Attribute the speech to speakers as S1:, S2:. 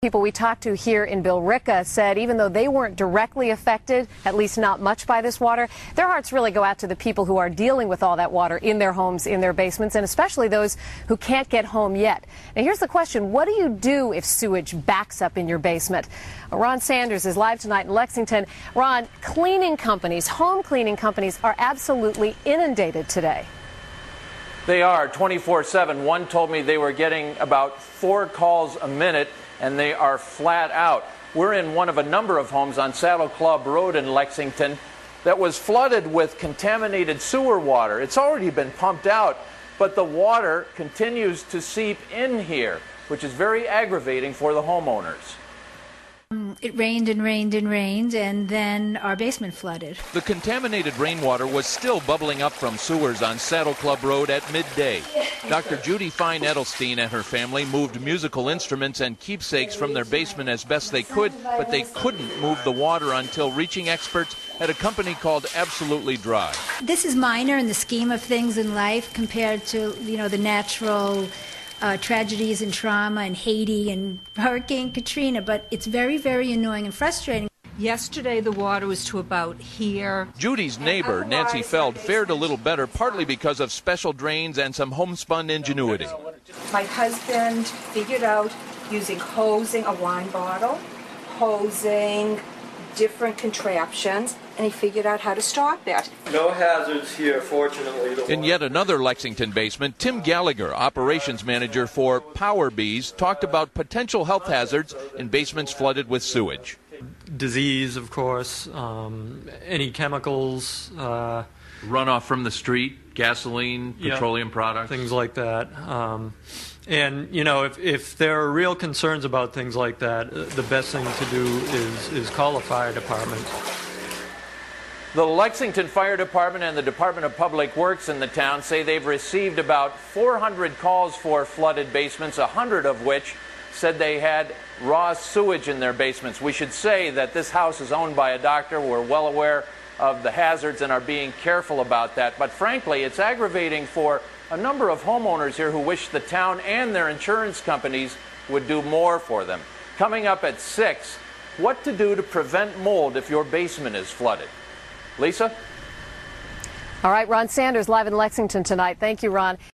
S1: People we talked to here in Billerica said even though they weren't directly affected, at least not much by this water, their hearts really go out to the people who are dealing with all that water in their homes, in their basements, and especially those who can't get home yet. Now here's the question, what do you do if sewage backs up in your basement? Ron Sanders is live tonight in Lexington. Ron, cleaning companies, home cleaning companies are absolutely inundated today.
S2: They are 24/7. One told me they were getting about 4 calls a minute, and they are flat out. We're in one of a number of homes on Saddle Club Road in Lexington that was flooded with contaminated sewer water. It's already been pumped out, but the water continues to seep in here, which is very aggravating for the homeowners.
S3: It rained and rained and rained, and then our basement flooded.
S4: The contaminated rainwater was still bubbling up from sewers on Saddle Club Road at midday. Dr. Judy Fine-Edelstein and her family moved musical instruments and keepsakes from their basement as best they could, but they couldn't move the water until reaching experts at a company called Absolutely Dry.
S3: This is minor in the scheme of things in life compared to, the natural tragedies and trauma and Haiti and Hurricane Katrina, but it's very, very annoying and frustrating.
S5: Yesterday the water was to about here.
S4: Judy's neighbor, Nancy Feld, fared a little better, partly because of special drains and some homespun ingenuity.
S6: My husband figured out using hosing a wine bottle, hosing different contraptions, and he figured out how to stop it.
S7: No hazards here, fortunately.
S4: In yet another Lexington basement, Tim Gallagher, operations manager for Power Bees, talked about potential health hazards in basements flooded with sewage.
S7: Disease, of course, any chemicals.
S4: Runoff from the street, gasoline, petroleum products.
S7: Things like that. And, if there are real concerns about things like that, the best thing to do is call a fire department.
S2: The Lexington Fire Department and the Department of Public Works in the town say they've received about 400 calls for flooded basements, 100 of which said they had raw sewage in their basements. We should say that this house is owned by a doctor. We're well aware of the hazards and are being careful about that. But frankly, it's aggravating for a number of homeowners here who wish the town and their insurance companies would do more for them. Coming up at 6, what to do to prevent mold if your basement is flooded. Lisa?
S1: All right, Ron Sanders live in Lexington tonight. Thank you, Ron.